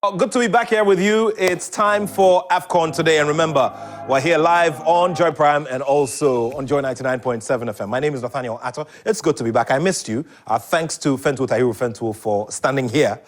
Oh, good to be back here with you. It's time for AFCON Today. And remember, we're here live on Joy Prime and also on Joy 99.7 FM. My name is Nathaniel Atto. It's good to be back. I missed you. Thanks to Fentu for standing here.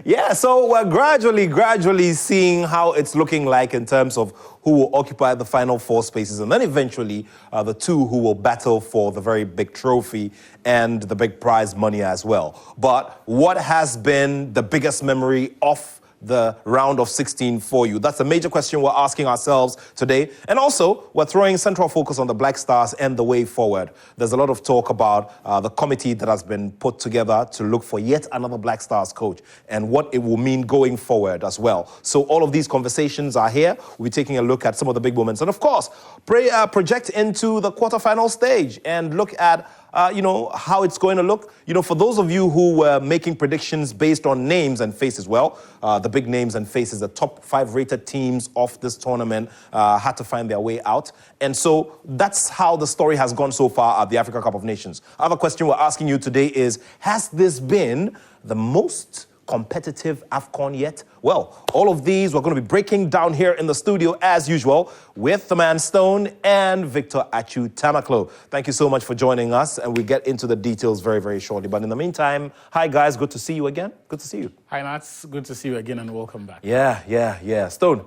Yeah, so we're gradually seeing how it's looking like in terms of who will occupy the final four spaces, and then eventually the two who will battle for the very big trophy and the big prize money as well. But what has been the biggest memory of the round of 16 for you? That's a major question we're asking ourselves today. And also, we're throwing central focus on the Black Stars and the way forward. There's a lot of talk about the committee that has been put together to look for yet another Black Stars coach and what it will mean going forward as well. So all of these conversations are here. We'll be taking a look at some of the big moments. And of course, project into the quarterfinal stage and look at how it's going to look. For those of you who were making predictions based on names and faces, the big names and faces, the top 5 rated teams of this tournament had to find their way out. And so that's how the story has gone so far at the Africa Cup of Nations. Other question we're asking you today is, has this been the most competitive AFCON yet? Well, all of these we're going to be breaking down here in the studio as usual with the man Stone and Victor Achu Tamaklo. Thank you so much for joining us, and we'll get into the details very, very shortly. But in the meantime, hi guys, good to see you again. Good to see you. Hi Nats, good to see you again and welcome back. Yeah. Stone.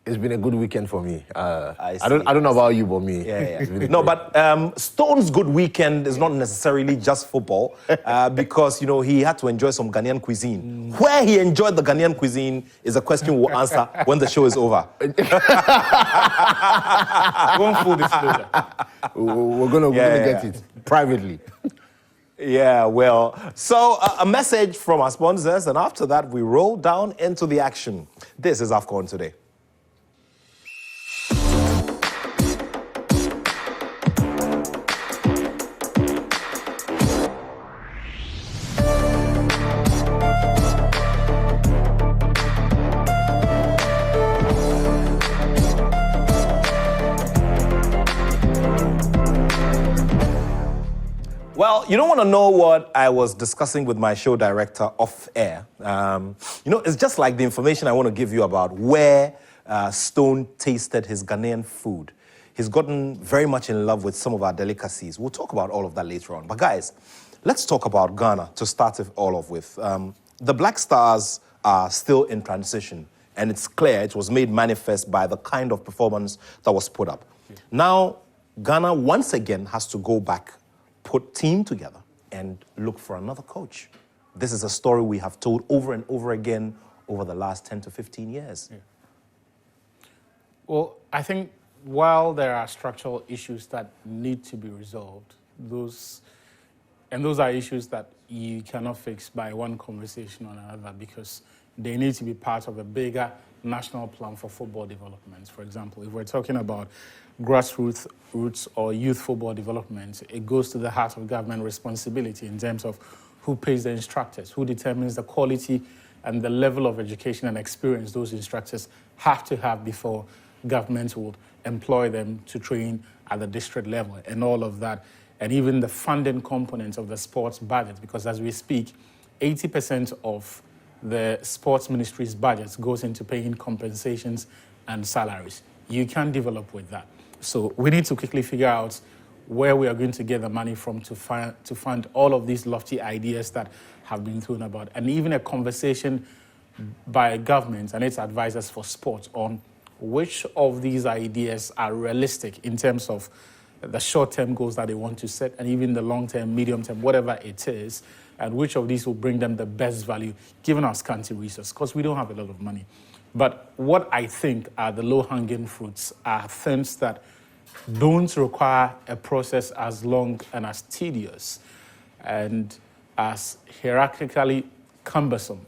It's been a good weekend for me. I don't know about you, but me. Yeah. No, but Stone's good weekend is not necessarily just football because, he had to enjoy some Ghanaian cuisine. Where he enjoyed the Ghanaian cuisine is a question we'll answer when the show is over. One full disclosure. We're gonna get it privately. Yeah, well, so a message from our sponsors, and after that, we roll down into the action. This is AFCON Today. Well, you don't want to know what I was discussing with my show director off air. It's just like the information I want to give you about where Stone tasted his Ghanaian food. He's gotten very much in love with some of our delicacies. We'll talk about all of that later on. But guys, let's talk about Ghana to start it all off with. The Black Stars are still in transition, and it's clear it was made manifest by the kind of performance that was put up. Yeah. Now, Ghana once again has to go back, put team together, and look for another coach. This is a story we have told over and over again over the last 10 to 15 years. Yeah. Well, I think while there are structural issues that need to be resolved, those are issues that you cannot fix by one conversation or another because they need to be part of a bigger national plan for football development. For example, if we're talking about grassroots or youth football development, it goes to the heart of government responsibility in terms of who pays the instructors, who determines the quality and the level of education and experience those instructors have to have before government would employ them to train at the district level and all of that, and even the funding component of the sports budget, because as we speak, 80% of the sports ministry's budget goes into paying compensations and salaries. You can't develop with that. So we need to quickly figure out where we are going to get the money from to fund all of these lofty ideas that have been thrown about, and even a conversation by government and its advisors for sport on which of these ideas are realistic in terms of the short-term goals that they want to set and even the long-term, medium-term, whatever it is, and which of these will bring them the best value given our scanty resources, because we don't have a lot of money. But what I think are the low-hanging fruits are things that don't require a process as long and as tedious and as hierarchically cumbersome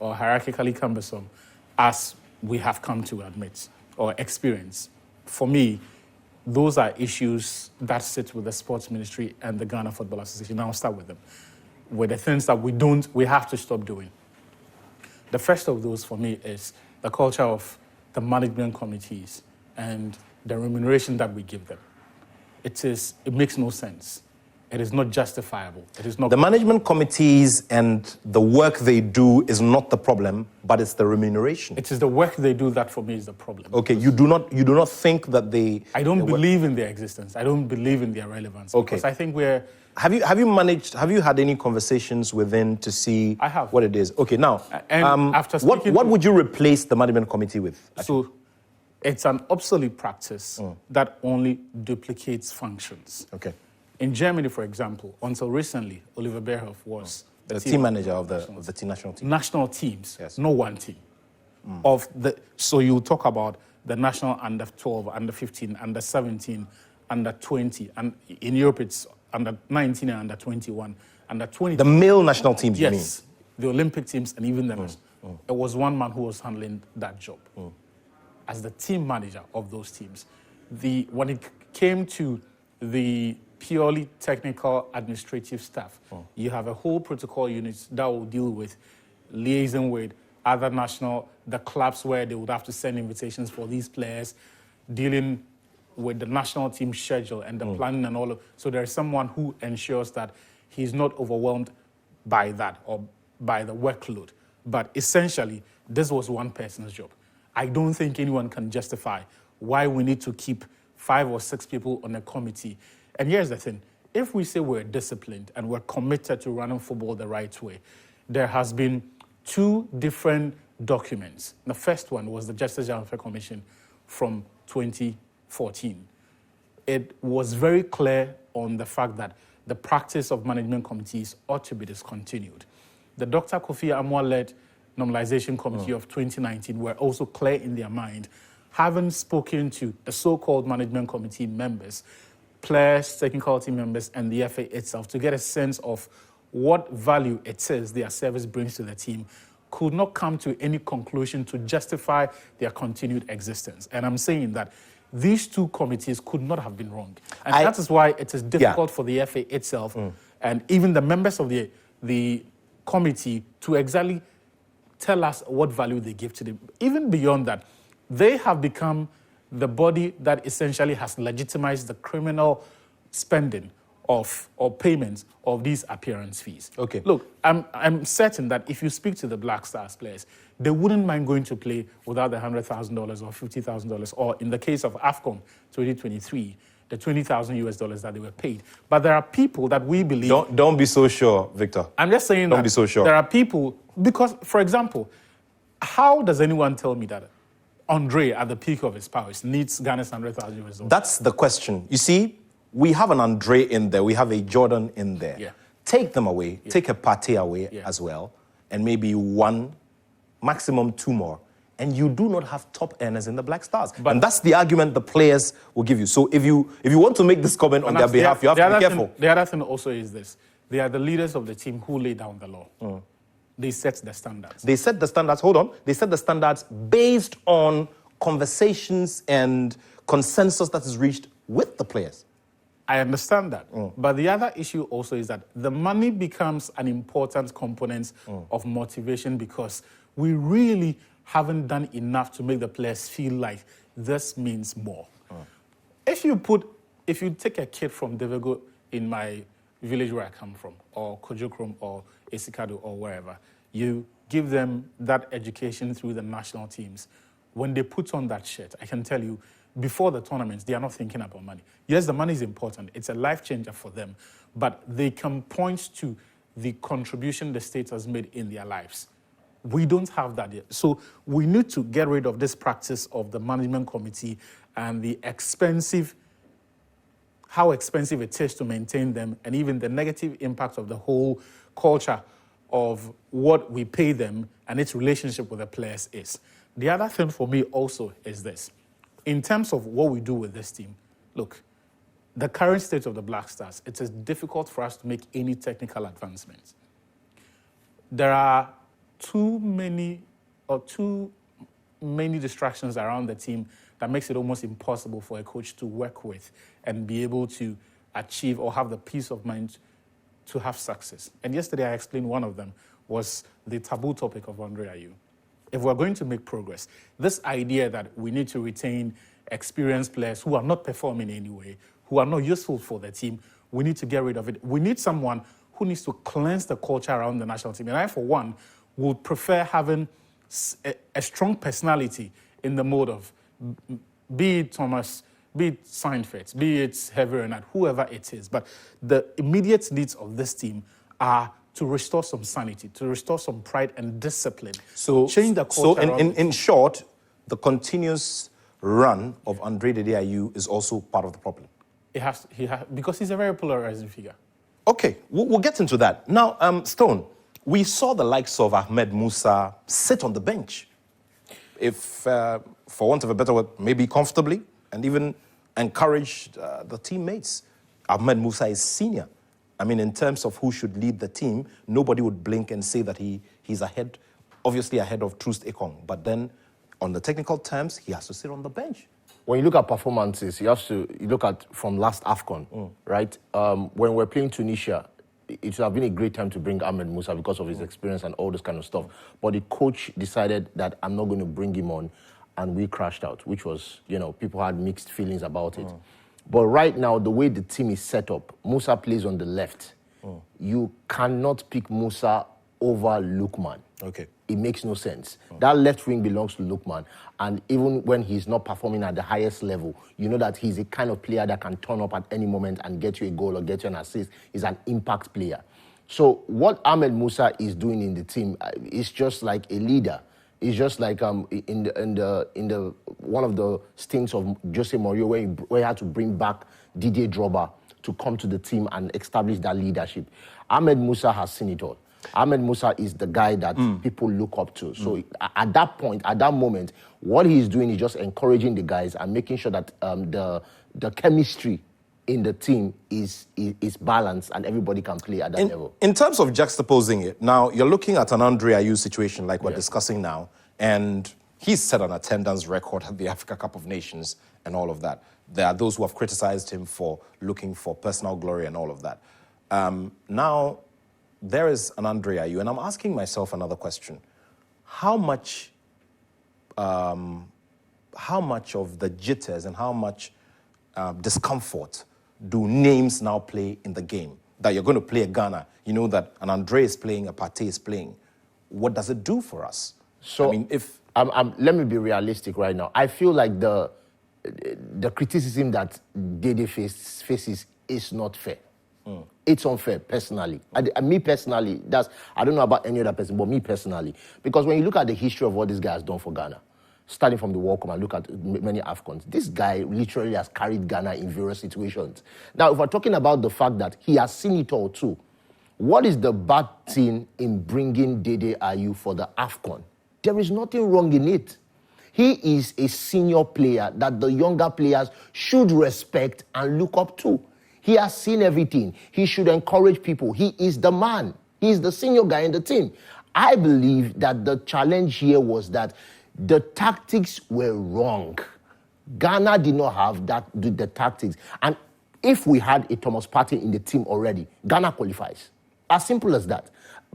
as we have come to admit or experience. For me, those are issues that sit with the sports ministry and the Ghana Football Association. I'll start with them. With the things that we have to stop doing. The first of those for me is the culture of the management committees and the remuneration that we give them. It makes no sense. it is not justifiable. It is not. The management committees and the work they do is not the problem, but it's the remuneration. It is the work they do that for me is the problem. Okay, you do not think that they... I don't believe in their existence. I don't believe in their relevance. Okay. Because I think we're... Have you had any conversations within to see I have. what it is? Okay, now, and after speaking what would you replace the management committee with? So it's an obsolete practice that only duplicates functions. Okay. In Germany, for example, until recently, Oliver Bierhoff was the team manager of the team national team. National teams, yes. No one team. So you talk about the national under 12, under 15, under 17, under 20, and in Europe it's under 19 and under 21, under 20. The male national teams, yes, you mean? The Olympic teams and even the national. It was one man who was handling that job as the team manager of those teams. When it came to the purely technical administrative staff, you have a whole protocol unit that will deal with liaison with other the clubs where they would have to send invitations for these players, dealing with the national team schedule and the planning and all of. So there is someone who ensures that he's not overwhelmed by that or by the workload. But essentially, this was one person's job. I don't think anyone can justify why we need to keep 5 or 6 people on a committee. And here's the thing. If we say we're disciplined and we're committed to running football the right way, there has been 2 different documents. The first one was the Justice General Commission from 2014. It was very clear on the fact that the practice of management committees ought to be discontinued. The Dr. Kofi Annan-led Normalization Committee of 2019 were also clear in their mind, having spoken to the so-called management committee members, players, technical team members, and the FA itself to get a sense of what value it is their service brings to the team, could not come to any conclusion to justify their continued existence. And I'm saying that these 2 committees could not have been wrong. And that is why it is difficult for the FA itself and even the members of the committee to exactly tell us what value they give to them. Even beyond that, they have become the body that essentially has legitimized the criminal spending of or payments of these appearance fees. Okay. Look, I'm certain that if you speak to the Black Stars players, they wouldn't mind going to play without the $100,000 or $50,000, or in the case of AFCON 2023, the $20,000 that they were paid. But there are people that we believe... Don't be so sure, Victor. I'm just saying don't be so sure. There are people... Because, for example, how does anyone tell me that Andre, at the peak of his powers, needs Ghana's $100,000? That's the question. You see, we have an Andre in there. We have a Jordan in there. Yeah. Take them away. Yeah. Take a Partey away as well. And maybe 1, maximum 2 more. And you do not have top earners in the Black Stars. And that's the argument the players will give you. So if you want to make this comment on their behalf, you have to be careful. The other thing also is this. They are the leaders of the team who lay down the law. They set the standards. They set the standards, hold on. They set the standards based on conversations and consensus that is reached with the players. I understand that. But the other issue also is that the money becomes an important component of motivation because we really haven't done enough to make the players feel like this means more. If you take a kid from Devego in my village where I come from, or Kojokrom or Esikado or wherever, you give them that education through the national teams. When they put on that shirt, I can tell you, before the tournaments, they are not thinking about money. Yes, the money is important. It's a life changer for them. But they can point to the contribution the state has made in their lives. We don't have that yet. So we need to get rid of this practice of the management committee and the how expensive it is to maintain them, and even the negative impact of the whole culture of what we pay them and its relationship with the players is. The other thing for me also is this. In terms of what we do with this team, look, the current state of the Black Stars, it is difficult for us to make any technical advancements. There are too many distractions around the team that makes it almost impossible for a coach to work with and be able to achieve or have the peace of mind to have success. And yesterday I explained one of them was the taboo topic of Dede Ayew. If we're going to make progress, this idea that we need to retain experienced players who are not performing anyway, who are not useful for the team, we need to get rid of it. We need someone who needs to cleanse the culture around the national team. And I, for one, would prefer having a strong personality in the mode of, be it Thomas, be it Seinfeld, be it Heavy Renard, whoever it is. But the immediate needs of this team are to restore some sanity, to restore some pride and discipline. So change the culture. So in short, the continuous run of Andre Dede Ayew is also part of the problem. Because he's a very polarizing figure. Okay, we'll get into that. Now, Stone, we saw the likes of Ahmed Musa sit on the bench. If, for want of a better word, maybe comfortably, and even encouraged the teammates. Ahmed Musa is senior. I mean, in terms of who should lead the team, nobody would blink and say that he's ahead, obviously ahead of Troost Ekong. But then, on the technical terms, he has to sit on the bench. When you look at performances, you look at from last AFCON, right? When we're playing Tunisia, it would have been a great time to bring Ahmed Musa because of his experience and all this kind of stuff. But the coach decided that I'm not going to bring him on, and we crashed out, which was, people had mixed feelings about it. But right now, the way the team is set up, Musa plays on the left. You cannot pick Musa over Lookman. Okay. It makes no sense. That left wing belongs to Lookman. And even when he's not performing at the highest level, you know that he's a kind of player that can turn up at any moment and get you a goal or get you an assist. He's an impact player. So what Ahmed Musa is doing in the team is just like a leader. It's just like in the one of the stints of Jose Mourinho where he had to bring back Didier Drogba to come to the team and establish that leadership. Ahmed Musa has seen it all. Ahmed Musa is the guy that people look up to. So at that point, at that moment, what he's doing is just encouraging the guys and making sure that the chemistry in the team is balanced and everybody can play at that level. In terms of juxtaposing it, now you're looking at an Andre Ayew situation like we're discussing now, and he's set an attendance record at the Africa Cup of Nations and all of that. There are those who have criticized him for looking for personal glory and all of that. Now, there is an Andre Ayew, and I'm asking myself another question. How much of the jitters and how much discomfort do names now play in the game? That you're going to play a Ghana, you know that an Andre is playing, a Partey is playing. What does it do for us? So, I mean, if let me be realistic right now. I feel like the criticism that Dede faces is not fair. It's unfair, personally. Me personally, I don't know about any other person, but me personally. Because when you look at the history of what this guy has done for Ghana, starting from the World Cup and look at many AFCONs, this guy literally has carried Ghana in various situations. Now, if we're talking about the fact that he has seen it all too, what is the bad thing in bringing Dede Ayew for the AFCON? There is nothing wrong in it. He is a senior player that the younger players should respect and look up to. He has seen everything. He should encourage people. He is the man. He is the senior guy in the team. I believe that the challenge here was that the tactics were wrong. Ghana did not have the tactics. And if we had a Thomas Partey in the team already, Ghana qualifies. As simple as that.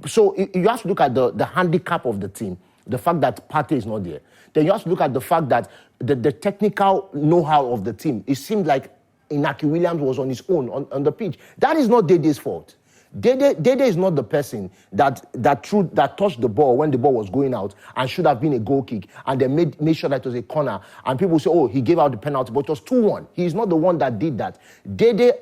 So you have to look at the handicap of the team, the fact that Partey is not there. Then you have to look at the fact that the technical know-how of the team, it seemed like Inaki Williams was on his own on the pitch. That is not Dede's fault. Dede is not the person that touched the ball when the ball was going out and should have been a goal kick and then made sure that it was a corner. And people say, oh, he gave out the penalty, but it was 2-1. He is not the one that did that. Dede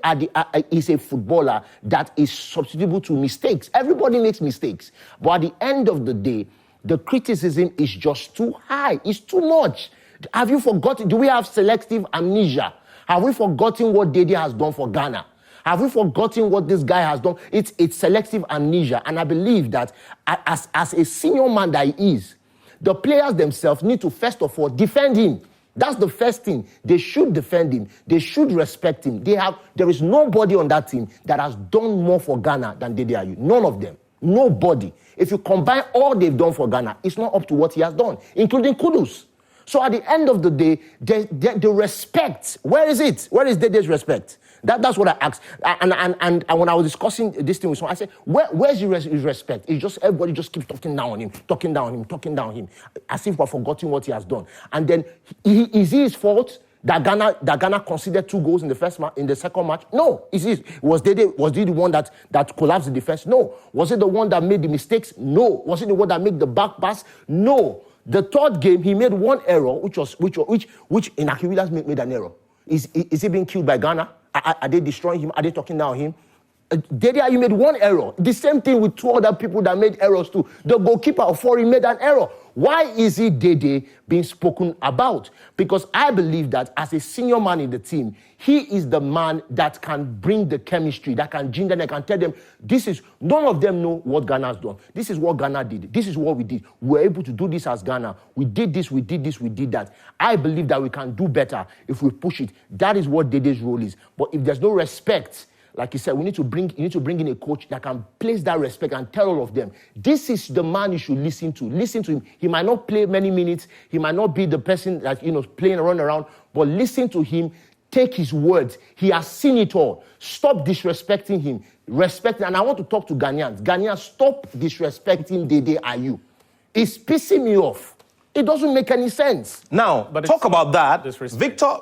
is a footballer that is susceptible to mistakes. Everybody makes mistakes. But at the end of the day, the criticism is just too high. It's too much. Have you forgotten? Do we have selective amnesia? Have we forgotten what Dede has done for Ghana? Have we forgotten what this guy has done? It's selective amnesia. And I believe that as a senior man that he is, the players themselves need to first of all defend him. That's the first thing. They should defend him. They should respect him. There is nobody on that team that has done more for Ghana than Dede Ayew. None of them. Nobody. If you combine all they've done for Ghana, it's not up to what he has done, including Kudus. So at the end of the day, the respect, where is it? Where is Dede's respect? That's what I asked. And when I was discussing this thing with someone, I said, where's his respect? It's just everybody just keeps talking down on him, as if we're forgetting what he has done. And then, is he his fault that Ghana conceded 2 goals in the second match? No. Was Dede the one that collapsed the defense? No. Was it the one that made the mistakes? No. Was it the one that made the back pass? No. The third game, he made one error, which Inaki Williams made an error. Is he being killed by Ghana? Are they destroying him? Are they talking down him? Dede Ayew made one error. The same thing with 2 other people that made errors too. The goalkeeper of Fori made an error. Why is it Dede being spoken about? Because I believe that as a senior man in the team, he is the man that can bring the chemistry, that can ginger them, that can tell them, none of them know what Ghana has done. This is what Ghana did. This is what we did. We were able to do this as Ghana. We did this, we did this, we did that. I believe that we can do better if we push it. That is what Dede's role is. But if there's no respect, like you said, you need to bring in a coach that can place that respect and tell all of them, this is the man you should listen to. Listen to him. He might not play many minutes. He might not be the person that, playing around, but listen to him. Take his words. He has seen it all. Stop disrespecting him. Respect. And I want to talk to Ghanaians. Ghanaians, stop disrespecting Dede Ayew. It's pissing me off. It doesn't make any sense. Now, talk about that.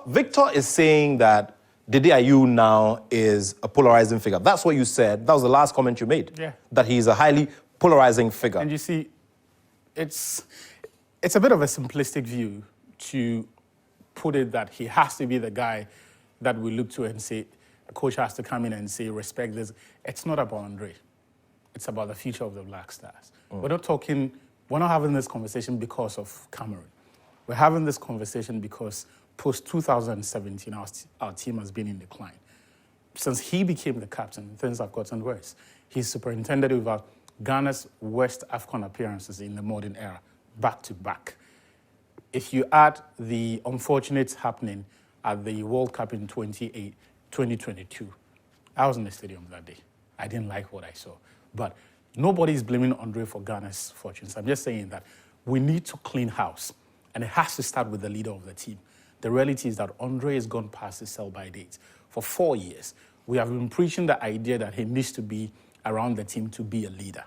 Victor is saying that Dede Ayew now is a polarizing figure. That's what you said. That was the last comment you made. Yeah. That he's a highly polarizing figure. And you see, it's a bit of a simplistic view to put it that he has to be the guy that we look to and say, a coach has to come in and say, respect this. It's not about Andre. It's about the future of the Black Stars. We're not having this conversation because of Cameroon. We're having this conversation because post-2017, our team has been in decline. Since he became the captain, things have gotten worse. He's superintended over Ghana's worst AFCON appearances in the modern era, back to back. If you add the unfortunate happening at the World Cup in 2022, I was in the stadium that day. I didn't like what I saw. But nobody's blaming Andre for Ghana's fortunes. I'm just saying that we need to clean house, and it has to start with the leader of the team. The reality is that Andre has gone past his sell-by date. For 4 years, we have been preaching the idea that he needs to be around the team to be a leader.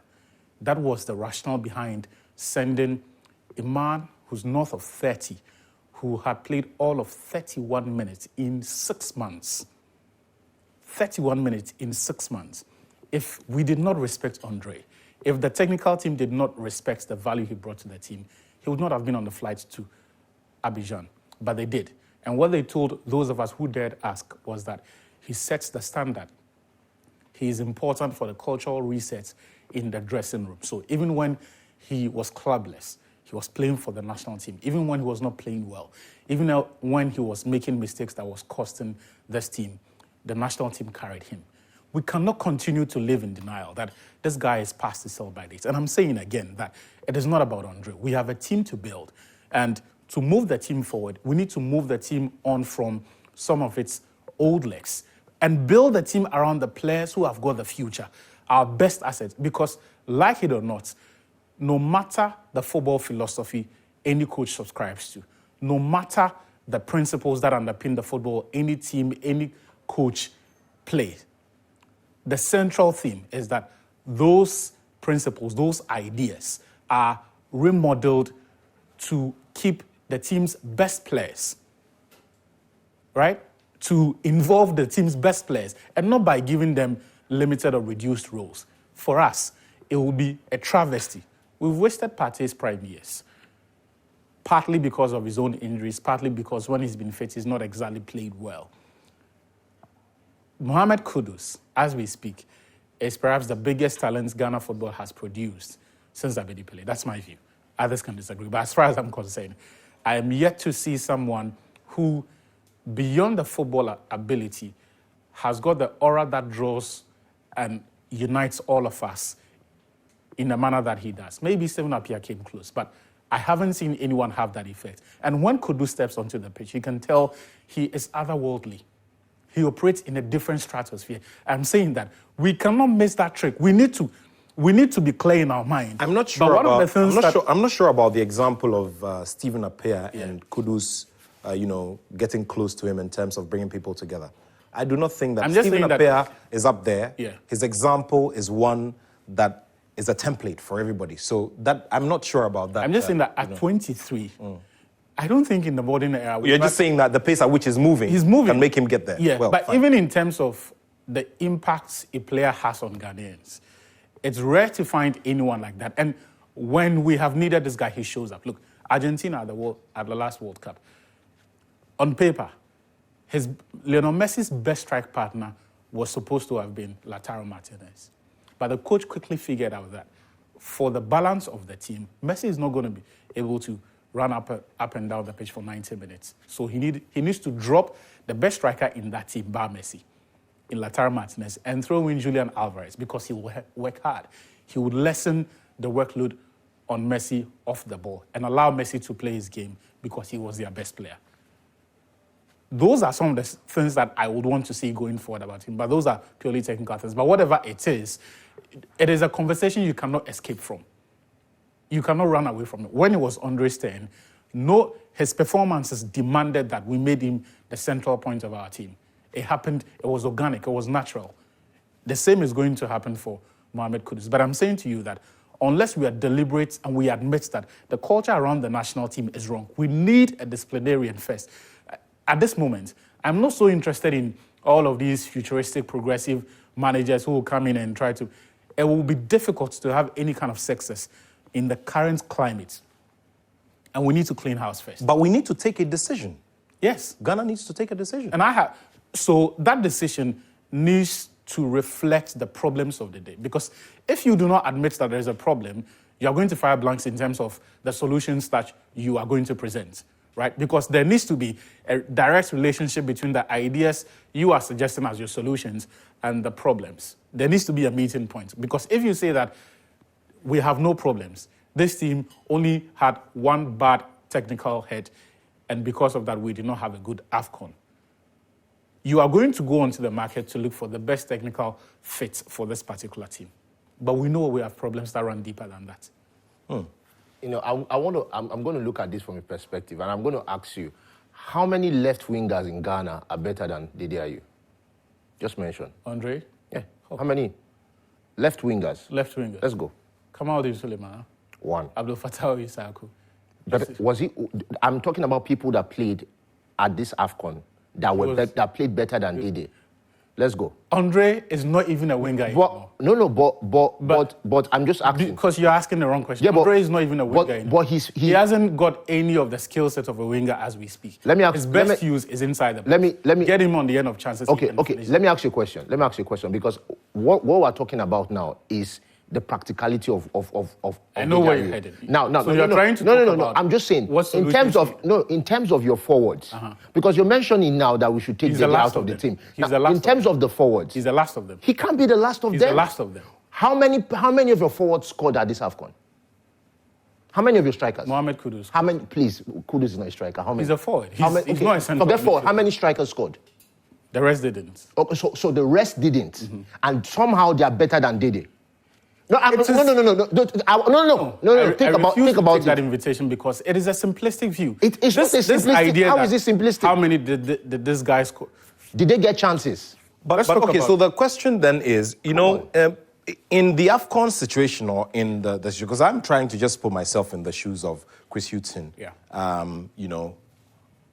That was the rationale behind sending a man who's north of 30, who had played all of 31 minutes in 6 months. 31 minutes in 6 months. If we did not respect Andre, if the technical team did not respect the value he brought to the team, he would not have been on the flight to Abidjan. But they did. And what they told those of us who dared ask was that he sets the standard. He is important for the cultural reset in the dressing room. So even when he was clubless, he was playing for the national team. Even when he was not playing well, even when he was making mistakes that was costing this team, the national team carried him. We cannot continue to live in denial that this guy is past his sell-by date. And I'm saying again that it is not about Andre. We have a team to build. And to move the team forward, we need to move the team on from some of its old legs and build the team around the players who have got the future, our best assets. Because, like it or not, no matter the football philosophy any coach subscribes to, no matter the principles that underpin the football any team, any coach plays, the central theme is that those principles, those ideas are remodeled to keep the team's best players, right? To involve the team's best players, and not by giving them limited or reduced roles. For us, it will be a travesty. We've wasted Partey's prime years, partly because of his own injuries, partly because when he's been fit, he's not exactly played well. Mohamed Kudus, as we speak, is perhaps the biggest talent Ghana football has produced since Abedi Pele. That's my view. Others can disagree, but as far as I'm concerned, I am yet to see someone who, beyond the football ability, has got the aura that draws and unites all of us in the manner that he does. Maybe Stephen Appiah came close, but I haven't seen anyone have that effect. And when Kudu steps onto the pitch, you can tell he is otherworldly. He operates in a different stratosphere. I'm saying that we cannot miss that trick. We need to be clear in our mind. I'm not sure about the example of Stephen Appiah and Kudus, getting close to him in terms of bringing people together. I do not think that Stephen Appiah is up there. Yeah. His example is one that is a template for everybody. So that I'm not sure about that. I'm just saying that at 23, I don't think in the modern era... You're just saying that the pace at which he's moving can make him get there. Yeah, well, but fine. even in terms of the impacts a player has on Ghanaians, it's rare to find anyone like that. And when we have needed this guy, he shows up. Look, Argentina at the last World Cup, on paper, Lionel Messi's best strike partner was supposed to have been Lautaro Martinez. But the coach quickly figured out that for the balance of the team, Messi is not going to be able to run up and down the pitch for 90 minutes. So he needs to drop the best striker in that team, bar Messi, in Lautaro Martinez, and throw in Julian Alvarez because he will work hard. He would lessen the workload on Messi off the ball and allow Messi to play his game because he was their best player. Those are some of the things that I would want to see going forward about him, but those are purely technical things. But whatever it is a conversation you cannot escape from. You cannot run away from it. When it was Andre's turn, his performances demanded that we made him the central point of our team. It happened, it was organic, it was natural. The same is going to happen for Mohamed Kudus. But I'm saying to you that unless we are deliberate and we admit that the culture around the national team is wrong, we need a disciplinarian first. At this moment, I'm not so interested in all of these futuristic, progressive managers who will come in and try to... It will be difficult to have any kind of success in the current climate. And we need to clean house first. But we need to take a decision. Yes. Ghana needs to take a decision. And so that decision needs to reflect the problems of the day. Because if you do not admit that there is a problem, you are going to fire blanks in terms of the solutions that you are going to present, right? Because there needs to be a direct relationship between the ideas you are suggesting as your solutions and the problems. There needs to be a meeting point. Because if you say that we have no problems, this team only had one bad technical head, and because of that, we did not have a good AFCON. You are going to go onto the market to look for the best technical fit for this particular team. But we know we have problems that run deeper than that. You know, I'm going to look at this from a perspective, and I'm going to ask you, how many left wingers in Ghana are better than Dede Ayew? Just mention. Andre? Yeah. How many left wingers? Left wingers. Let's go. Kamal Suleiman. One. Abdul Fattah Isaku. But was he? I'm talking about people that played at this AFCON that played better than Dede. Let's go. Andre is not even a winger anymore. But I'm just asking. Because you're asking the wrong question. Yeah, Andre is not even a winger anymore. But he hasn't got any of the skill set of a winger as we speak. His best use is inside the box. Let me get him on the end of chances. Okay. Let me ask you a question. Because what we're talking about now is the practicality of I know where you're headed. I'm just saying in terms of your forwards, because you're mentioning now that we should take Dede out of the team. In terms of the forwards, he's the last of them. He can't be the last of them. He's the last of them. How many of your forwards scored at this AFCON? How many of your strikers? Mohamed Kudus. How many? Please, Kudus is not a striker. How many? He's a forward. He's not a central. Forget forward. How many strikers scored? The rest didn't. Okay, so the rest didn't, and somehow they are better than Dede. No. Think about that invitation because it is a simplistic view. It's not a simplistic. Idea how is it simplistic? How many did this guy score? Did they get chances? But okay, so the question then is, in the AFCON situation or in the because I'm trying to just put myself in the shoes of Chris Hughton. Yeah.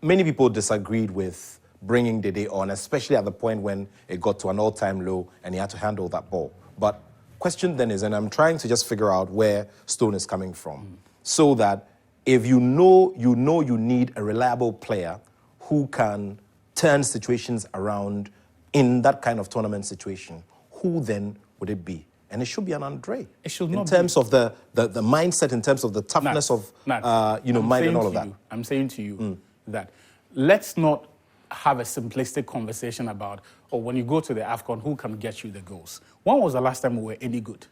Many people disagreed with bringing Dede on, especially at the point when it got to an all-time low and he had to handle that ball. But question then is, and I'm trying to just figure out where Stone is coming from, so that if you know you need a reliable player who can turn situations around in that kind of tournament situation, who then would it be? And it should be an Andre. It should not in terms of the mindset, in terms of the toughness of mind and all of that. I'm saying to you that let's not have a simplistic conversation about, when you go to the AFCON, who can get you the goals? When was the last time we were any good?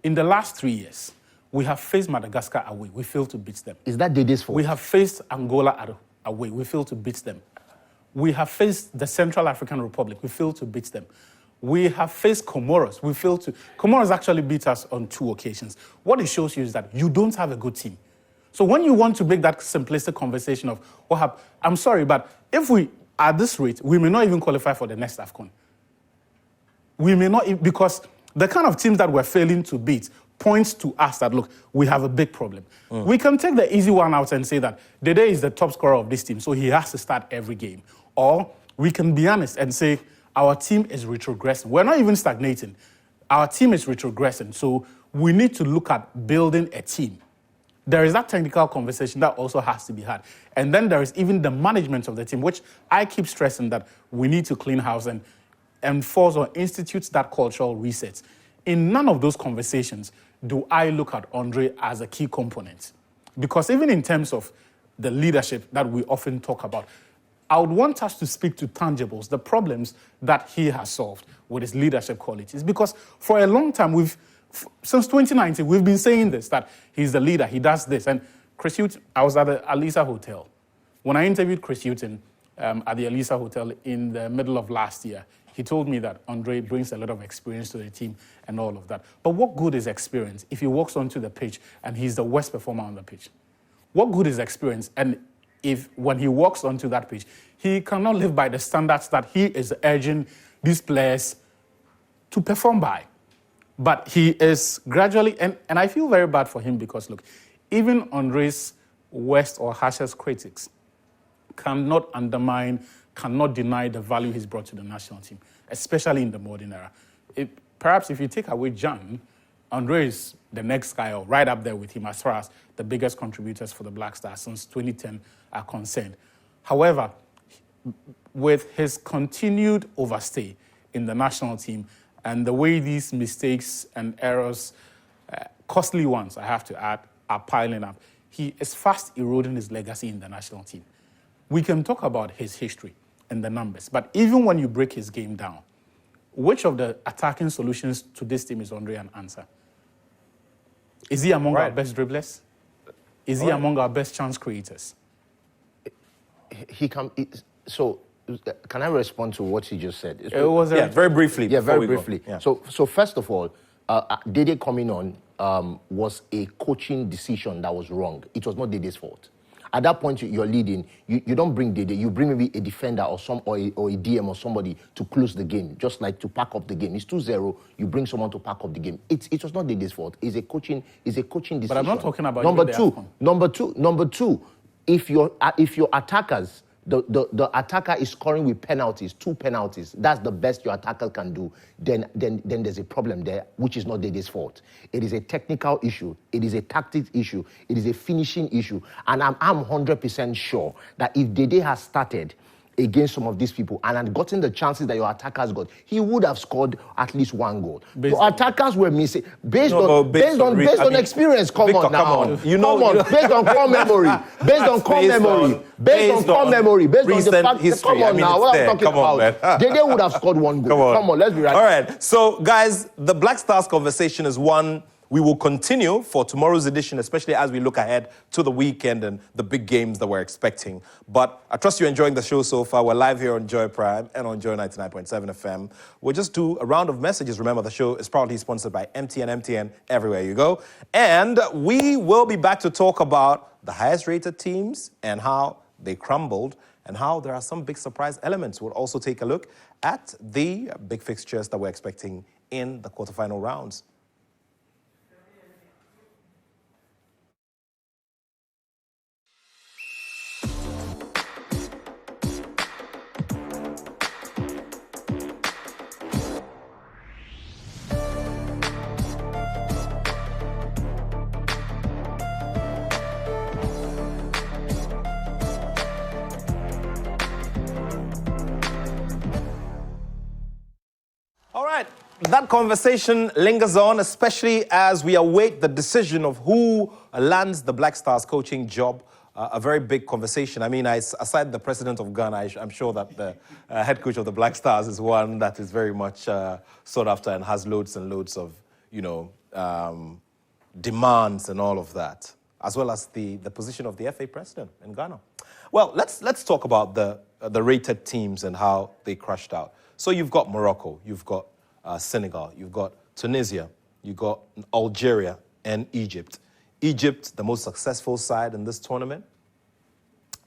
In the last 3 years, we have faced Madagascar away. We failed to beat them. Is that Dede's fault? We have faced Angola away. We failed to beat them. We have faced the Central African Republic. We failed to beat them. We have faced Comoros. Comoros actually beat us on 2 occasions. What it shows you is that you don't have a good team. So when you want to make that simplistic conversation of what happened, I'm sorry, but if we, at this rate, we may not even qualify for the next AFCON. We may not, because the kind of teams that we're failing to beat points to us that, look, we have a big problem. We can take the easy one out and say that Dede is the top scorer of this team, so he has to start every game. Or we can be honest and say our team is retrogressing. We're not even stagnating. Our team is retrogressing, so we need to look at building a team. There is that technical conversation that also has to be had. And then there is even the management of the team, which I keep stressing that we need to clean house and enforce or institute that cultural reset. In none of those conversations do I look at Andre as a key component. Because even in terms of the leadership that we often talk about, I would want us to speak to tangibles, the problems that he has solved with his leadership qualities. Because for a long time, since 2019, we've been saying this, that he's the leader, he does this. And Chris Hughton, I was at the Alisa Hotel. When I interviewed Chris Hughton at the Alisa Hotel in the middle of last year, he told me that Andre brings a lot of experience to the team and all of that. But what good is experience if he walks onto the pitch and he's the worst performer on the pitch? What good is experience and if when he walks onto that pitch, he cannot live by the standards that he is urging these players to perform by? But he is gradually, and I feel very bad for him because, look, even Andre's worst or harshest critics cannot undermine, cannot deny the value he's brought to the national team, especially in the modern era. Perhaps if you take away Jan, Andre is the next guy or right up there with him as far as the biggest contributors for the Black Stars since 2010 are concerned. However, with his continued overstay in the national team and the way these mistakes and errors, costly ones I have to add, are piling up, he is fast eroding his legacy in the national team. We can talk about his history and the numbers, but even when you break his game down, which of the attacking solutions to this team is Andre an answer? Is he among our best dribblers? Is he among our best chance creators? He can. So, can I respond to what he just said? It was very briefly. Yeah, very briefly. Yeah. So first of all, Dede coming on was a coaching decision that was wrong. It was not Dede's fault. At that point, you're leading. You don't bring Dede. You bring maybe a defender or a DM or somebody to close the game, just like to pack up the game. It's 2-0. You bring someone to pack up the game. It was not Dede's fault. It's a coaching decision. But I'm not talking about Number two. If your attackers, the attacker is scoring with penalties, 2 penalties, that's the best your attacker can do, then there's a problem there, which is not Dede's fault. It is a technical issue. It is a tactics issue. It is a finishing issue. And I'm 100% sure that if Dede has started against some of these people and had gotten the chances that your attackers got, he would have scored at least 1 goal. Your attackers were missing based on experience. Come on now. Based on core memory. Based on core memory. Based on the fact history. Come on now. What I'm talking about. Dede would have scored 1 goal. Come on, let's be right. All right. So, guys, the Black Stars conversation is one we will continue for tomorrow's edition, especially as we look ahead to the weekend and the big games that we're expecting. But I trust you're enjoying the show so far. We're live here on Joy Prime and on Joy 99.7 FM. We'll just do a round of messages. Remember, the show is proudly sponsored by MTN everywhere you go. And we will be back to talk about the highest-rated teams and how they crumbled and how there are some big surprise elements. We'll also take a look at the big fixtures that we're expecting in the quarterfinal rounds. That conversation lingers on, especially as we await the decision of who lands the Black Stars coaching job. A very big conversation. I mean, aside the president of Ghana, I'm sure that the head coach of the Black Stars is one that is very much sought after and has loads and loads of, demands and all of that, as well as the position of the FA president in Ghana. Well, let's talk about the rated teams and how they crashed out. So you've got Morocco, you've got Senegal, you've got Tunisia, you've got Algeria and Egypt. Egypt, the most successful side in this tournament.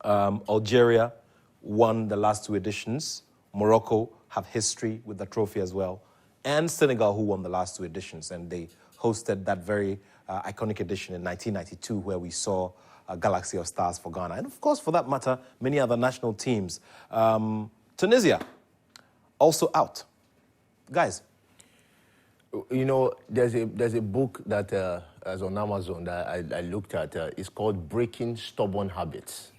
Algeria won the last 2 editions. Morocco have history with the trophy as well. And Senegal, who won the last 2 editions, and they hosted that very iconic edition in 1992 where we saw a galaxy of stars for Ghana. And of course, for that matter, many other national teams. Tunisia, also out. Guys. You know, there's a book that is on Amazon that I looked at. It's called Breaking Stubborn Habits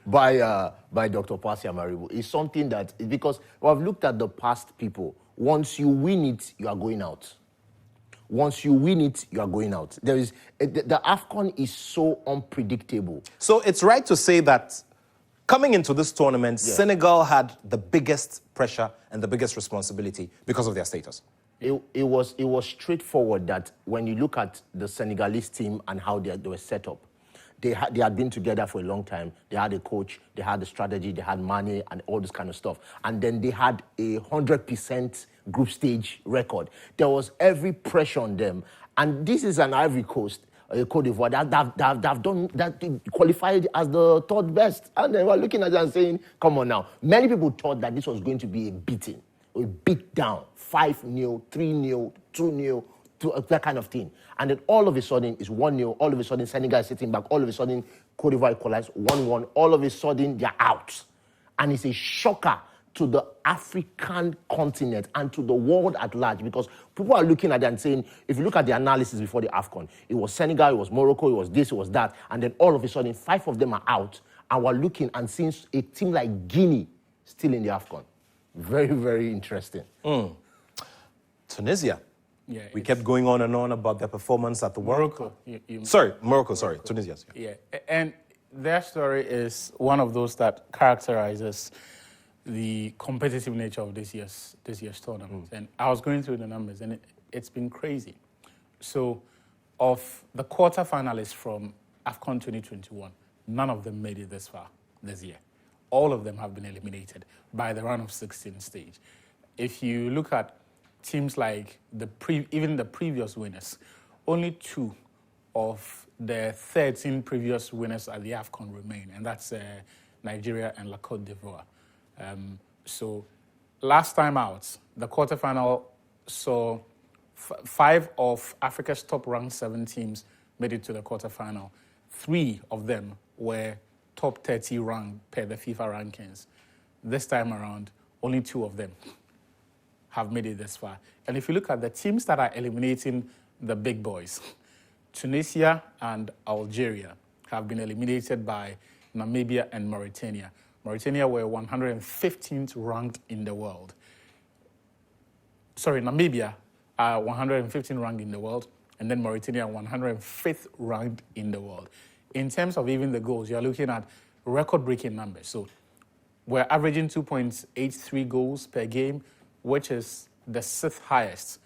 by Dr. Pasi Amaribo. It's something that, because I've looked at the past people. Once you win it, you are going out. Once you win it, you are going out. The AFCON is so unpredictable. So it's right to say that coming into this tournament, Senegal had the biggest pressure and the biggest responsibility because of their status. It was straightforward that when you look at the Senegalese team and how they were set up, they had been together for a long time. They had a coach, they had a strategy, they had money and all this kind of stuff. And then they had a 100% group stage record. There was every pressure on them. And this is an Ivory Coast, CoteD'Ivoire, that qualified as the third best. And they were looking at it and saying, come on now. Many people thought that this was going to be a beating, a beat down, 5-0, 3-0, 2-0, that kind of thing. And then all of a sudden, it's 1-0. All of a sudden, Senegal is sitting back. All of a sudden, CoteD'Ivoire equalized 1-1. All of a sudden, they're out. And it's a shocker to the African continent and to the world at large, because people are looking at it and saying, if you look at the analysis before the AFCON, it was Senegal, it was Morocco, it was this, it was that, and then all of a sudden, 5 of them are out, and we're looking and seeing a team like Guinea still in the AFCON. Very, very interesting. Tunisia. Yeah, we kept going on and on about their performance at the Morocco. Morocco. Tunisia. Yeah, and their story is one of those that characterizes the competitive nature of this year's tournament. And I was going through the numbers, and it's been crazy. So, of the quarterfinalists from AFCON 2021, none of them made it this far this year. All of them have been eliminated by the round of 16 stage. If you look at teams like even the previous winners, only 2 of the 13 previous winners at the AFCON remain, and that's Nigeria and CoteD'Ivoire. So last time out, the quarterfinal saw 5 of Africa's top ranked 7 teams made it to the quarterfinal. 3 of them were top 30 ranked per the FIFA rankings. This time around, only 2 of them have made it this far. And if you look at the teams that are eliminating the big boys, Tunisia and Algeria have been eliminated by Namibia and Mauritania. Mauritania were 115th ranked in the world. Sorry, Namibia are 115th ranked in the world, and then Mauritania 105th ranked in the world. In terms of even the goals, you're looking at record-breaking numbers. So we're averaging 2.83 goals per game, which is the 6th highest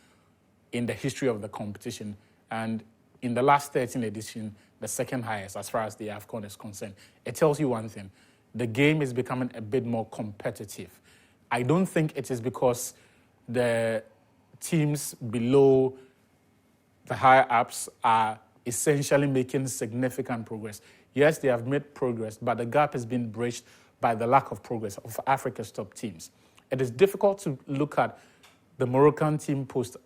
in the history of the competition. And in the last 13 edition, the 2nd highest as far as the AFCON is concerned. It tells you one thing. The game is becoming a bit more competitive. I don't think it is because the teams below the higher ups are essentially making significant progress. Yes, they have made progress, but the gap has been bridged by the lack of progress of Africa's top teams. It is difficult to look at the Moroccan team post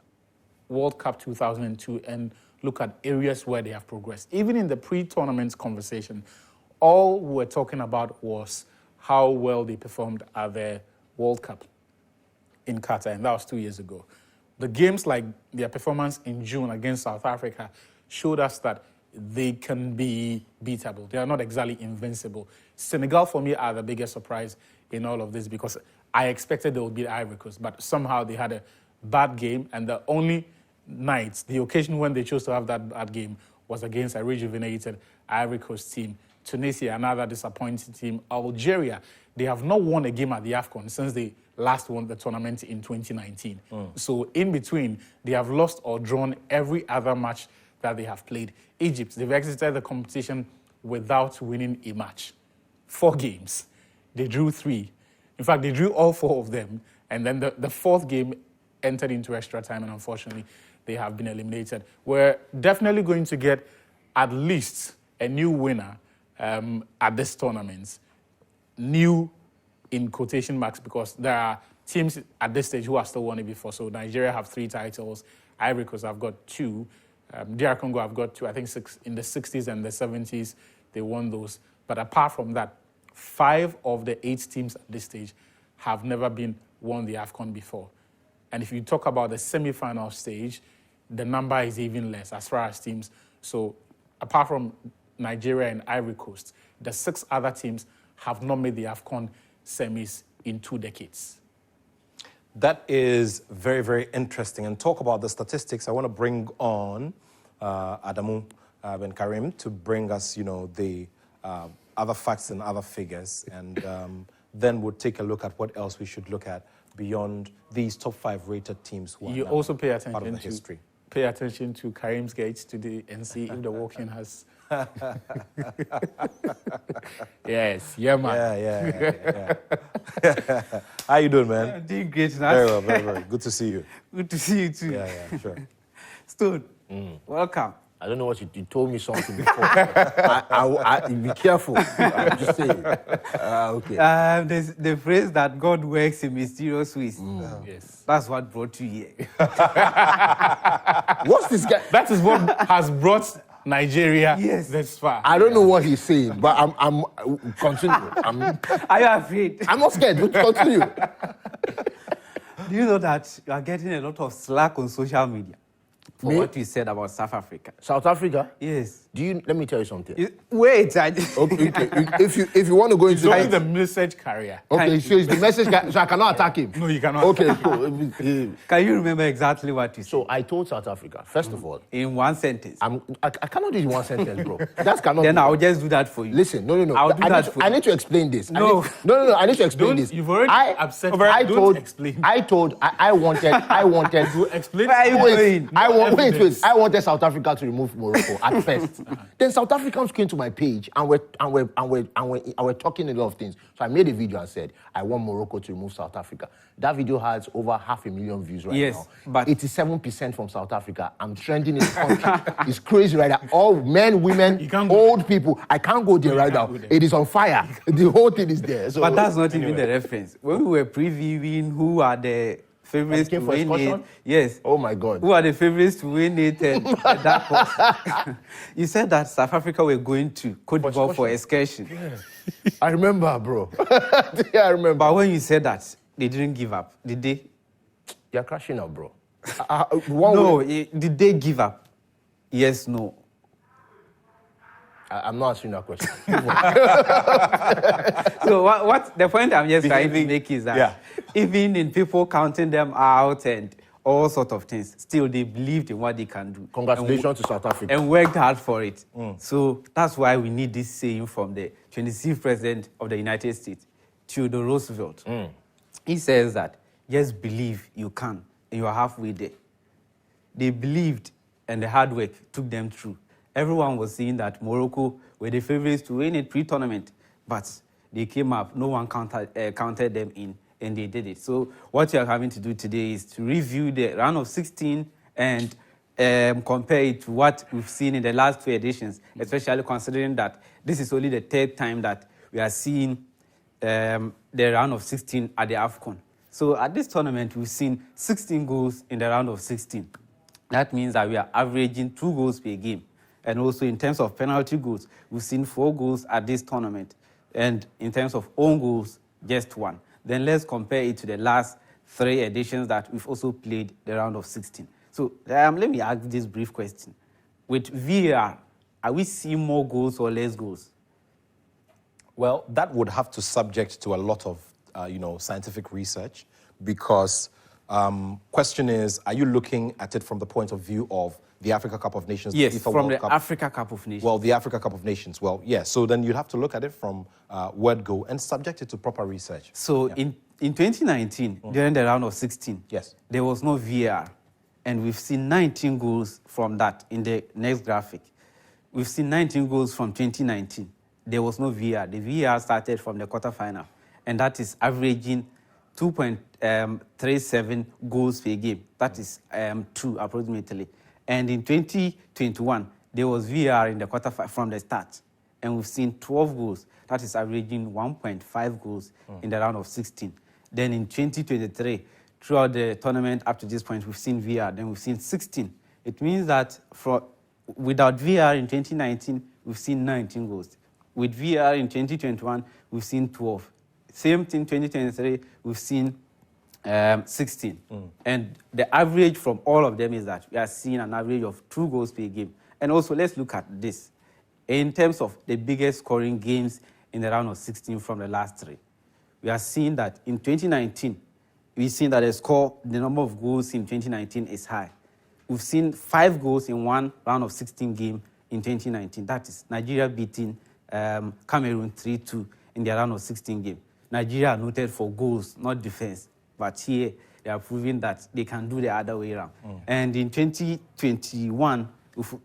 World Cup 2002 and look at areas where they have progressed. Even in the pre-tournament conversation, all we were talking about was how well they performed at the World Cup in Qatar, and that was 2 years ago. The games like their performance in June against South Africa showed us that they can be beatable. They are not exactly invincible. Senegal, for me, are the biggest surprise in all of this because I expected they would beat Ivory Coast, but somehow they had a bad game, and the only night, the occasion when they chose to have that bad game was against a rejuvenated Ivory Coast team. Tunisia, another disappointing team. Algeria, they have not won a game at the AFCON since they last won the tournament in 2019. So in between, they have lost or drawn every other match that they have played. Egypt, they've exited the competition without winning a match. 4 games. They drew 3. In fact, they drew all 4 of them. And then the 4th game entered into extra time, and unfortunately, they have been eliminated. We're definitely going to get at least a new winner at this tournament. New in quotation marks, because there are teams at this stage who have still won it before. So Nigeria have 3 titles. Ivory Coast have got 2. DR Congo have got 2. I think 6 in the 60s and the 70s they won those. But apart from that, 5 of the 8 teams at this stage have never been won the AFCON before. And if you talk about the semi-final stage, the number is even less as far as teams. So apart from Nigeria and Ivory Coast, the 6 other teams have not made the AFCON semis in 2 decades. That is very, very interesting. And talk about the statistics. I want to bring on Adamu Ben Karim to bring us, the other facts and other figures. And then we'll take a look at what else we should look at beyond these top 5 rated teams who You are also pay part of attention the history. Pay attention to Karim's gates today and see if the walking has. Yes, yeah, man. Yeah. How you doing, man? I'm doing great, Nat. Very well, very, very. Good to see you. Good to see you too. Yeah, sure. Stone, welcome. I don't know what you told me something before. I be careful. I'm just saying. Okay. There's the phrase that God works in mysterious ways. Yes. That's what brought you here. What's this guy? That is what has brought Nigeria Yes. this far. I don't know what he's saying, but I'm continue. Are you afraid? I'm not scared. But continue. Do you know that you are getting a lot of slack on social media for Me? what you said about South Africa? South Africa. Yes. Let me tell you something. Wait, Okay, if you want to go into It's only the message carrier. okay, so it's the message guy, so I cannot attack him. No, you cannot. Okay, cool. Can you remember exactly what you said So I told South Africa, first of all, in one sentence? I cannot do it in one sentence, bro. That cannot. Then be. I'll just do that for you. Listen, no. I'll do that for you. I need to explain this. No. No. I need to explain Don't- this. you've already upset me. I Don't told. explain. I wanted. To explain. Where are you Wait, going? wait. I wanted South Africa to remove Morocco at first. Then South Africans came to my page and we're talking a lot of things. So I made a video and said I want Morocco to remove South Africa. That video has over 500,000 views right Yes, now. but 87% from South Africa. I'm trending in the country. It's crazy right now. All men, women, You can't go old people. I can't go there right now. go there. It is on fire. The whole thing is there. So But that's not even the reference. When we were previewing who are the favorites to came for win it, excursion? yes. oh my God. Who are the favorites to win it? And that horse. You said that South Africa were going to CoteD'voire for excursion. I remember, bro. I remember. But when you said that, they didn't give up, did they? You're crashing out, bro. Did they give up? Yes, no. I'm not answering that question. So what the point I'm just trying to make is that even in people counting them out and all sorts of things, still they believed in what they can do. Congratulations to South Africa. And worked hard for it. So that's why we need this saying from the 26th President of the United States, Theodore Roosevelt. He says that, just believe you can, and you are halfway there. They believed, and the hard work took them through. Everyone was saying that Morocco were the favorites to win it pre-tournament, but they came up, no one counted them in, and they did it. So what you are having to do today is to review the round of 16 and compare it to what we've seen in the last 2 editions, especially considering that this is only the 3rd time that we are seeing the round of 16 at the AFCON. So at this tournament, we've seen 16 goals in the round of 16. That means that we are averaging 2 goals per game. And also in terms of penalty goals, we've seen 4 goals at this tournament. And in terms of own goals, just 1. Then let's compare it to the last 3 editions that we've also played the round of 16. So let me ask this brief question. With VAR, are we seeing more goals or less goals? Well, that would have to subject to a lot of, scientific research because question is, are you looking at it from the point of view of the Africa Cup of Nations? Yes, FIFA from World the Cup? Africa Cup of Nations. Well, the Africa Cup of Nations. Well, yeah. So then you'd have to look at it from word go and subject it to proper research. So in 2019, during the round of 16, Yes. there was no VAR. And we've seen 19 goals from that in the next graphic. We've seen 19 goals from 2019. There was no VAR. The VAR started from the quarterfinal. And that is averaging 2.37 goals per game. That is 2 approximately. And in 2021, there was VAR in the quarterfinal from the start. And we've seen 12 goals. That is averaging 1.5 goals in the round of 16. Then in 2023, throughout the tournament up to this point, we've seen VAR. Then we've seen 16. It means that without VAR in 2019, we've seen 19 goals. With VAR in 2021, we've seen 12. Same thing, 2023, we've seen 16. And the average from all of them is that we are seeing an average of 2 goals per game. And also, let's look at this. In terms of the biggest scoring games in the round of 16 from the last 3, we are seeing that in 2019, we've seen that the number of goals in 2019 is high. We've seen 5 goals in one round of 16 game in 2019. That is Nigeria beating Cameroon 3-2 in the round of 16 game. Nigeria are noted for goals, not defense. But here, they are proving that they can do the other way around. And in 2021,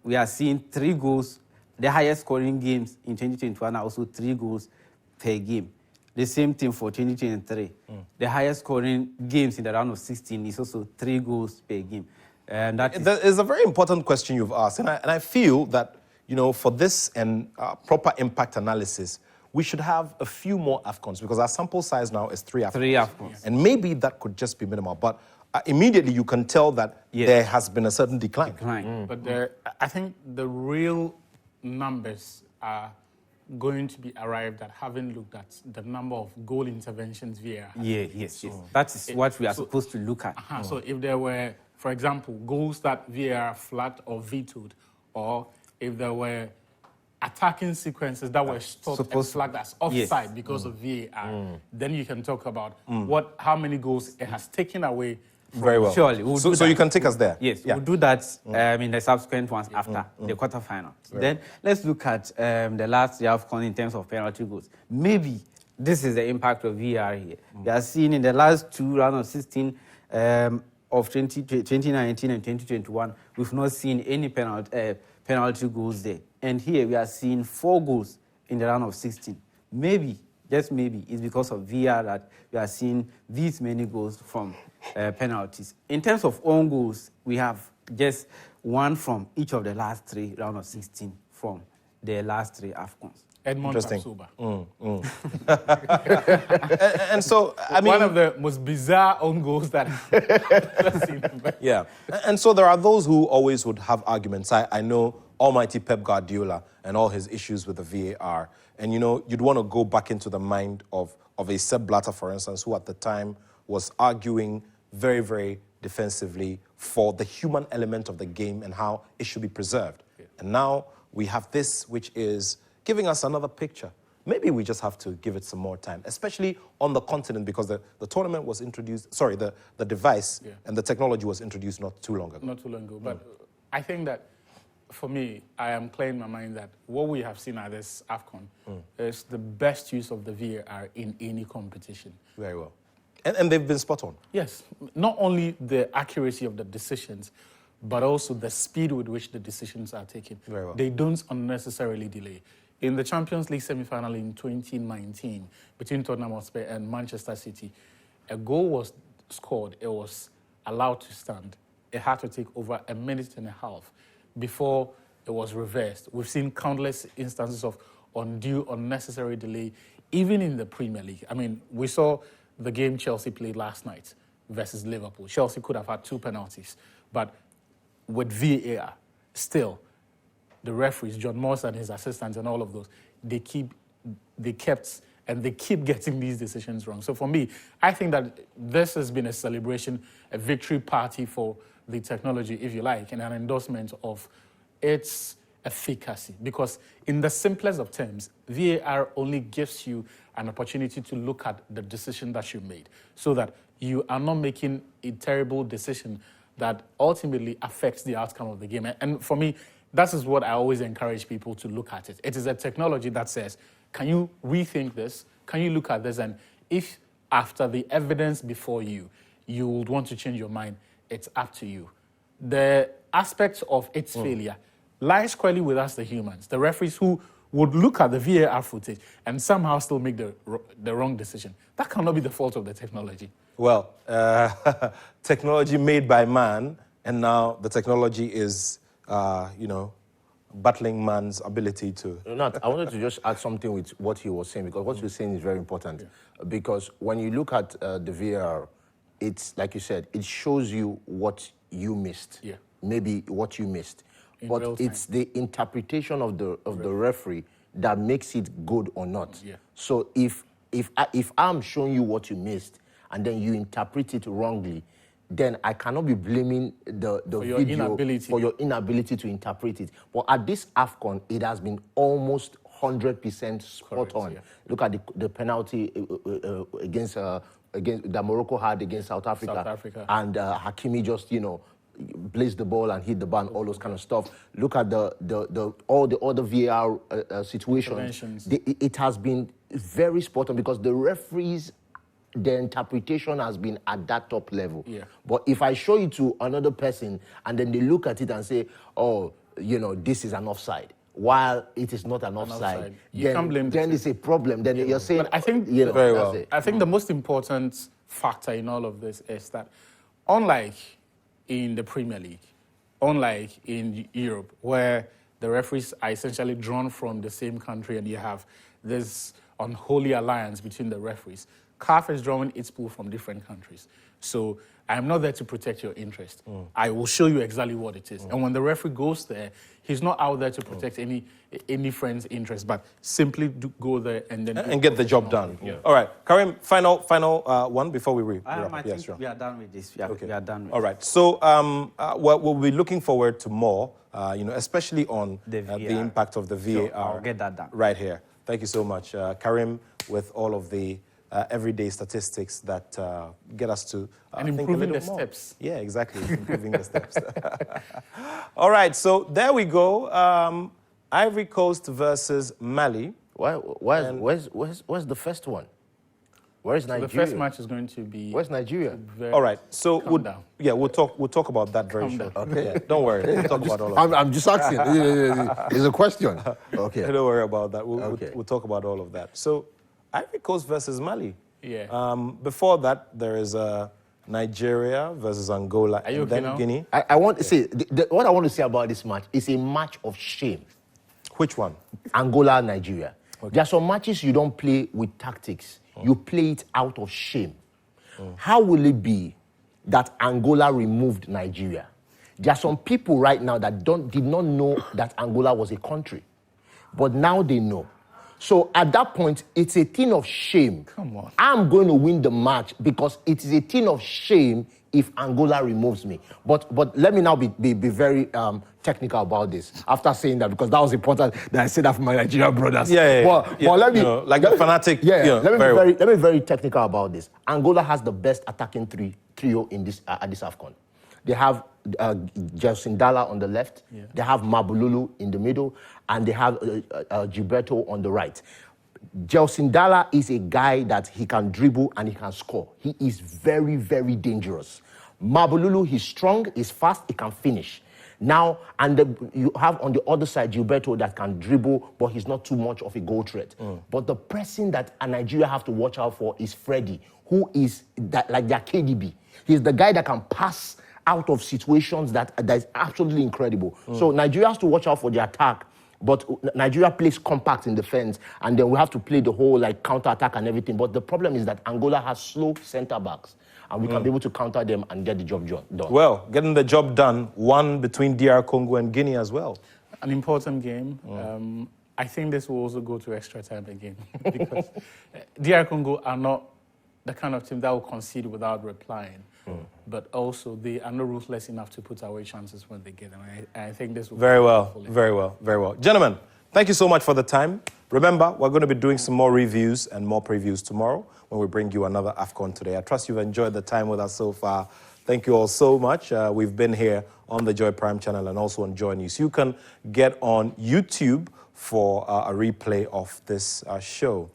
we are seeing 3 goals. The highest scoring games in 2021 are also 3 goals per game. The same thing for 2023. The highest scoring games in the round of 16 is also 3 goals per game. And that is a very important question you've asked. And I feel that, for this and proper impact analysis, we should have a few more AFCONs because our sample size now is 3 AFCONs. 3 AFCONs. And maybe that could just be minimal. But immediately you can tell that there has been a certain decline. But I think the real numbers are going to be arrived at having looked at the number of goal interventions VAR. Yes. That is what we are supposed to look at. So if there were, for example, goals that VAR flagged or vetoed, or if there were attacking sequences that were stopped and flagged as offside because of VAR, then you can talk about how many goals it has taken away. Very well. Surely. We'll so you can take us there. Yes, we'll do that in the subsequent ones after the quarterfinal. Then let's look at the last AFCON in terms of penalty goals. Maybe this is the impact of VAR here. We are seeing in the last 2 rounds of 16 of 2019 and 2021, we've not seen any penalty goals there. And here we are seeing 4 goals in the round of 16. Maybe, just maybe, it's because of VAR that we are seeing these many goals from penalties. In terms of own goals, we have just 1 from each of the last 3 round of 16 from the last 3 AFCONs. Edmond Basuba. And so, I mean, one of the most bizarre own goals that I've seen. Yeah. And so there are those who always would have arguments. I know almighty Pep Guardiola and all his issues with the VAR. And, you'd want to go back into the mind of a Sepp Blatter, for instance, who at the time was arguing very, very defensively for the human element of the game and how it should be preserved. Yeah. And now we have this, which is giving us another picture. Maybe we just have to give it some more time, especially on the continent, because the tournament was introduced, the device and the technology was introduced not too long ago. Not too long ago. But I think that, for me, I am clear in my mind that what we have seen at this AFCON is the best use of the VAR in any competition. Very well. And they've been spot on. Yes. Not only the accuracy of the decisions, but also the speed with which the decisions are taken. Very well. They don't unnecessarily delay. In the Champions League semi-final in 2019, between Tottenham Hotspur and Manchester City, a goal was scored. It was allowed to stand. It had to take over 1.5 minutes before it was reversed. We've seen countless instances of undue, unnecessary delay, even in the Premier League. I mean, we saw the game Chelsea played last night versus Liverpool. Chelsea could have had 2 penalties, but with VAR, still, the referees, John Moss and his assistants and all of those, they keep getting these decisions wrong. So for me, I think that this has been a celebration, a victory party for the technology, if you like, and an endorsement of its efficacy. Because in the simplest of terms, VAR only gives you an opportunity to look at the decision that you made so that you are not making a terrible decision that ultimately affects the outcome of the game. And for me, that is what I always encourage people to look at it. It is a technology that says, can you rethink this? Can you look at this? And if after the evidence before you, you would want to change your mind, it's up to you. The aspect of its failure lies squarely with us, the humans, the referees who would look at the VAR footage and somehow still make the wrong decision. That cannot be the fault of the technology. Well, technology made by man, and now the technology is, battling man's ability to... Nat, I wanted to just add something with what he was saying, because what you're saying is very important. Because when you look at the VAR, it's, like you said, it shows you what you missed. Maybe what you missed. But it's the interpretation of the referee that makes it good or not. So if I'm showing you what you missed and then you interpret it wrongly, then I cannot be blaming the video for your inability to interpret it. But at this AFCON, it has been almost 100% spot on. Look at the penalty against that Morocco had against South Africa. And Hakimi just, blazed the ball and hit the bar and all those kind of stuff. Look at all the other VAR situations. It has been very spot on, because the referees, their interpretation has been at that top level. But if I show it to another person and then they look at it and say, oh, this is an offside, while it is not an offside, you can't blame then it's a problem. Then you're saying, but I think, very well. I think the most important factor in all of this is that, unlike in the Premier League, unlike in Europe, where the referees are essentially drawn from the same country and you have this unholy alliance between the referees, CAF is drawing its pool from different countries. So I'm not there to protect your interest. I will show you exactly what it is. And when the referee goes there, he's not out there to protect any friend's interest, but simply go there and then... And get the job done. All right. Karim, final one before we read. I think we are done with this. We are done with All right. So we'll be looking forward to more, especially on the impact of the VAR. So I'll get that done. Right here. Thank you so much, Karim, with all of the everyday statistics that get us to and improving the steps. Yeah, exactly. Improving the steps. All right, so there we go. Ivory Coast versus Mali. Where's the first one? Where is Nigeria? So the first match is going to be... Where's Nigeria? All right, so we'll talk about that very Calm shortly. down. Okay, yeah, don't worry. We'll talk about all of that. I'm just asking. It's a question. Okay. Don't worry about that. We'll talk about all of that. So, Ivory Coast versus Mali. Before that, there is Nigeria versus Angola and then Guinea. I want to say, what I want to say about this match is a match of shame. Which one? Angola, Nigeria. There are some matches you don't play with tactics. You play it out of shame. How will it be that Angola removed Nigeria? There are some people right now that did not know that Angola was a country. But now they know. So at that point, it's a thing of shame. Come on. I'm going to win the match because it is a thing of shame if Angola removes me. But let me now be very technical about this after saying that, because that was important that I said that for my Nigerian brothers. But let me... like a fanatic. Let me be very technical about this. Angola has the best attacking trio in this at this AFCON. They have Gelson Dala on the left, they have Mabululu in the middle, and they have Gilberto on the right. Gelson Dala is a guy that he can dribble and he can score. He is very, very dangerous. Mabululu, he's strong, he's fast, he can finish. Now, you have on the other side Gilberto that can dribble, but he's not too much of a goal threat. But the person that Nigeria have to watch out for is Freddie, who is like their KDB. He's the guy that can pass out of situations that is absolutely incredible. So Nigeria has to watch out for the attack, but Nigeria plays compact in defense, and then we have to play the whole counter-attack and everything. But the problem is that Angola has slow center-backs, and we can be able to counter them and get the job done. Well, getting the job done, one between DR Congo and Guinea as well. An important game. I think this will also go to extra time again, because DR Congo are not the kind of team that will concede without replying. But also, they are not ruthless enough to put away chances when they get them. I think this will very well. Gentlemen, thank you so much for the time. Remember, we're going to be doing some more reviews and more previews tomorrow when we bring you another AFCON Today. I trust you've enjoyed the time with us so far. Thank you all so much. We've been here on the Joy Prime channel and also on Joy News. You can get on YouTube for a replay of this show.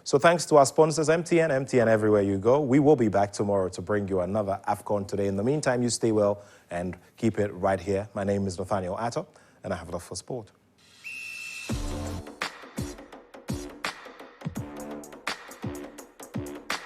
So thanks to our sponsors, MTN everywhere you go. We will be back tomorrow to bring you another AFCON Today. In the meantime, you stay well and keep it right here. My name is Nathaniel Atto, and I have love for sport.